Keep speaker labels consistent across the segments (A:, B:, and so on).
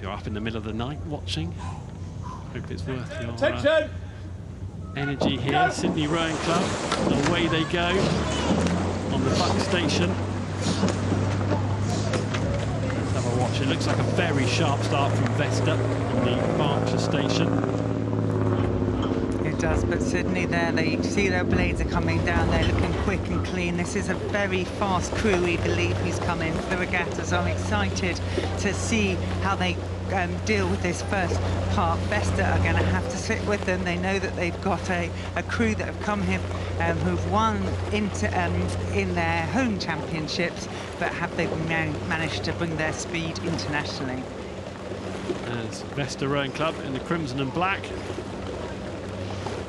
A: you're up in the middle of the night watching, hope it's worth your energy here. Sydney Rowing Club, away they go on the Buck Station. Let's have a watch. It looks like a very sharp start from Vesta on the Berkshire Station.
B: It does, but Sydney there, they see their blades are coming down, they're looking quick and clean. This is a very fast crew, we believe, who's come in for the regatta, so I'm excited to see how they deal with this first part. Vesta are going to have to sit with them. They know that they've got a crew that have come here who've won in their home championships, but have they managed to bring their speed internationally?
A: As Vesta Rowing Club in the crimson and black.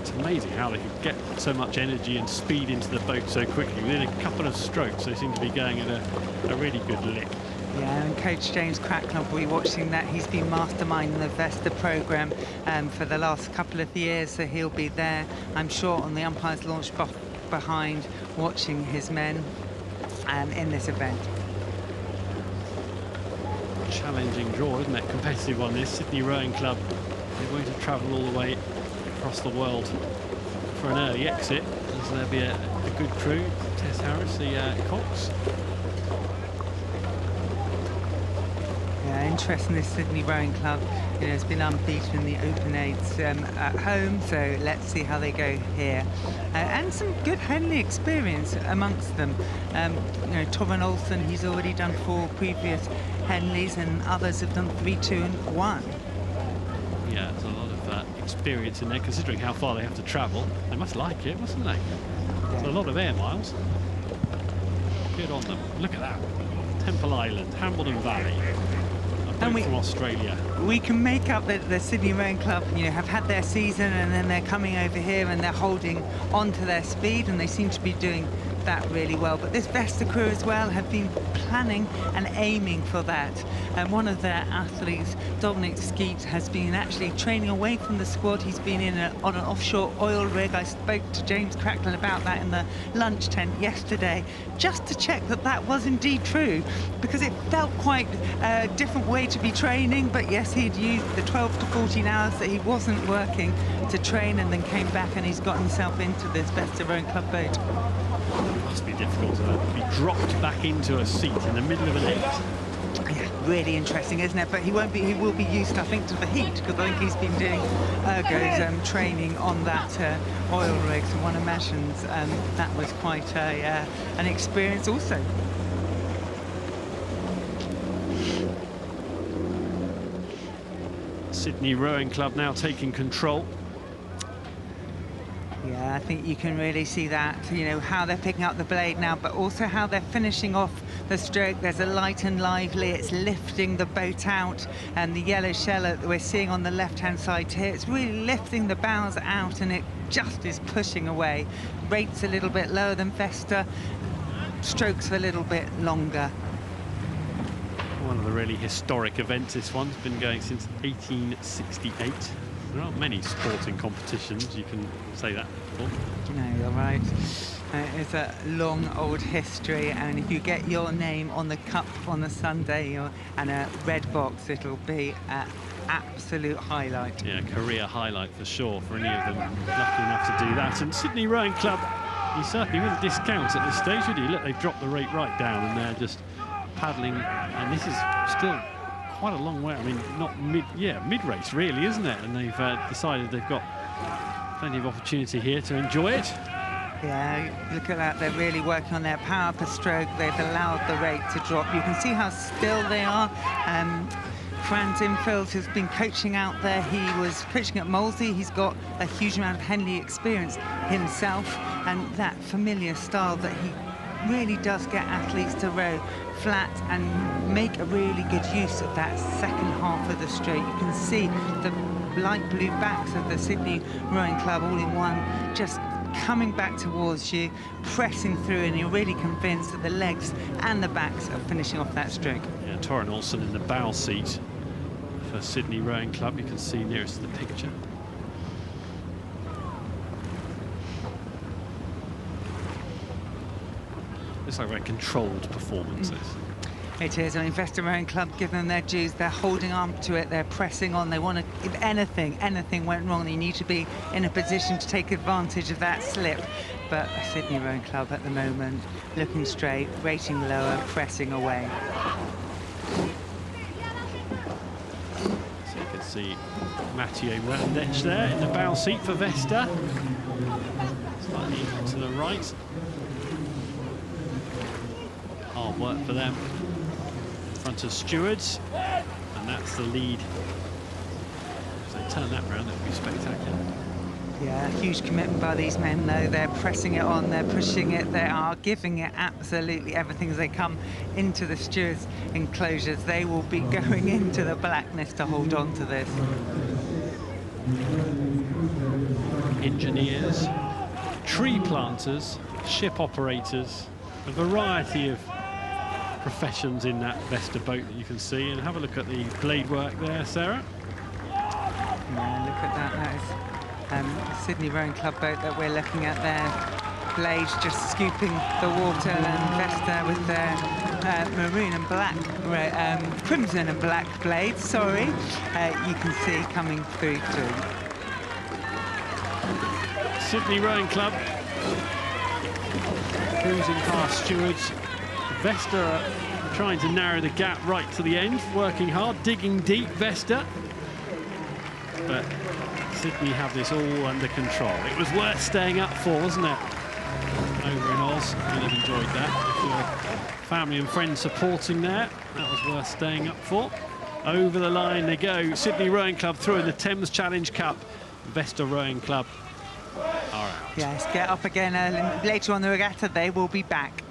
A: It's amazing how they could get so much energy and speed into the boat so quickly. Within a couple of strokes, they seem to be going at a really good lick.
B: Yeah, and Coach James Cracknell, we're watching that. He's been masterminding the Vesta programme for the last couple of years, so he'll be there, I'm sure, on the umpire's launch behind, watching his men in this event.
A: Challenging draw, isn't it? Competitive on this. Sydney Rowing Club, they're going to travel all the way across the world for an early exit, as there'll be a good crew. Tess Harris, the Cox.
B: Yeah, interesting, this Sydney Rowing Club, you know, it's been unbeaten in the Open Aids at home, so let's see how they go here. And some good Henley experience amongst them. You know, Torren Olsen, he's already done 4 previous Henleys, and others have done 3, 2 and 1.
A: Yeah, there's a lot of experience in there, considering how far they have to travel. They must like it, mustn't they? Yeah. It's a lot of air miles. Good on them. Look at that. Temple Island, Hambledon Valley. And from Australia.
B: We can make up that the Sydney Rowing Club, you know, have had their season, and then they're coming over here and they're holding on to their speed, and they seem to be doing that really well. But this Vesta crew as well have been planning and aiming for that. And one of their athletes, Dominic Skeet, has been actually training away from the squad. He's been on an offshore oil rig. I spoke to James Cracknell about that in the lunch tent yesterday, just to check that that was indeed true, because it felt quite a different way to be training. But yes, he'd used the 12 to 14 hours that he wasn't working to train, and then came back and he's got himself into this Vesta Rowing Club boat.
A: It must be difficult to be dropped back into a seat in the middle of an 8.
B: Yeah, really interesting, isn't it? But he won't be. He will be used, I think, to the heat, because I think he's been doing ergos training on that oil rig. So one imagines that was quite an experience also.
A: Sydney Rowing Club now taking control.
B: Yeah, I think you can really see that, you know, how they're picking up the blade now, but also how they're finishing off the stroke. There's a light and lively, it's lifting the boat out, and the yellow shell that we're seeing on the left-hand side here, it's really lifting the bows out, and it just is pushing away. Rates a little bit lower than Vesta, strokes a little bit longer.
A: One of the really historic events, this one's been going since 1868. There aren't many sporting competitions, you can say that before.
B: No, you're right. It's a long old history, and if you get your name on the cup on a Sunday and a red box, it'll be an absolute highlight.
A: Yeah, career highlight for sure for any of them lucky enough to do that. And Sydney Rowing Club, you certainly wouldn't discount at this stage, would you? Look, they've dropped the rate right down, and they're just paddling, and this is still quite a long way. I mean, not mid-race really, isn't it? And they've decided they've got plenty of opportunity here to enjoy it.
B: Yeah, look at that. They're really working on their power per stroke. They've allowed the rate to drop. You can see how still they are. Franz Infield has been coaching out there. He was coaching at Molesey. He's got a huge amount of Henley experience himself, and that familiar style that he really does get athletes to row flat and make a really good use of that second half of the stroke. You can see the light blue backs of the Sydney Rowing Club all in one, just coming back towards you, pressing through, and you're really convinced that the legs and the backs are finishing off that stroke.
A: Yeah, Torren Olsen in the bow seat for Sydney Rowing Club, you can see nearest to the picture. Looks like a very controlled performance.
B: It is. I mean, Vesta Rowing Club, give them their dues. They're holding on to it. They're pressing on. They want to, if anything went wrong, they need to be in a position to take advantage of that slip. But Sydney Rowing Club at the moment, looking straight, rating lower, pressing away.
A: So you can see Mathieu Wendech there in the bow seat for Vesta. Slightly to the right. Hard work for them. In front of stewards, and that's the lead. If they turn that round, that would be spectacular.
B: Yeah, huge commitment by these men, though. They're pressing it on, they're pushing it, they are giving it absolutely everything as they come into the stewards' enclosures. They will be going into the blackness to hold on to this.
A: Engineers, tree planters, ship operators, a variety of professions in that Vesta boat that you can see. And have a look at the blade work there, Sarah.
B: Yeah, look at that. That is Sydney Rowing Club boat that we're looking at there. Blades just scooping the water, and Vesta with their maroon and black, crimson and black blades, sorry, you can see coming through too.
A: Sydney Rowing Club cruising past stewards. Vesta are trying to narrow the gap right to the end, working hard, digging deep, Vesta. But Sydney have this all under control. It was worth staying up for, wasn't it? Over in Oz, you'd have enjoyed that. If you're family and friends supporting there, that was worth staying up for. Over the line they go. Sydney Rowing Club through in the Thames Challenge Cup. Vesta Rowing Club are out.
B: Yes, get up again later on the regatta. They will be back.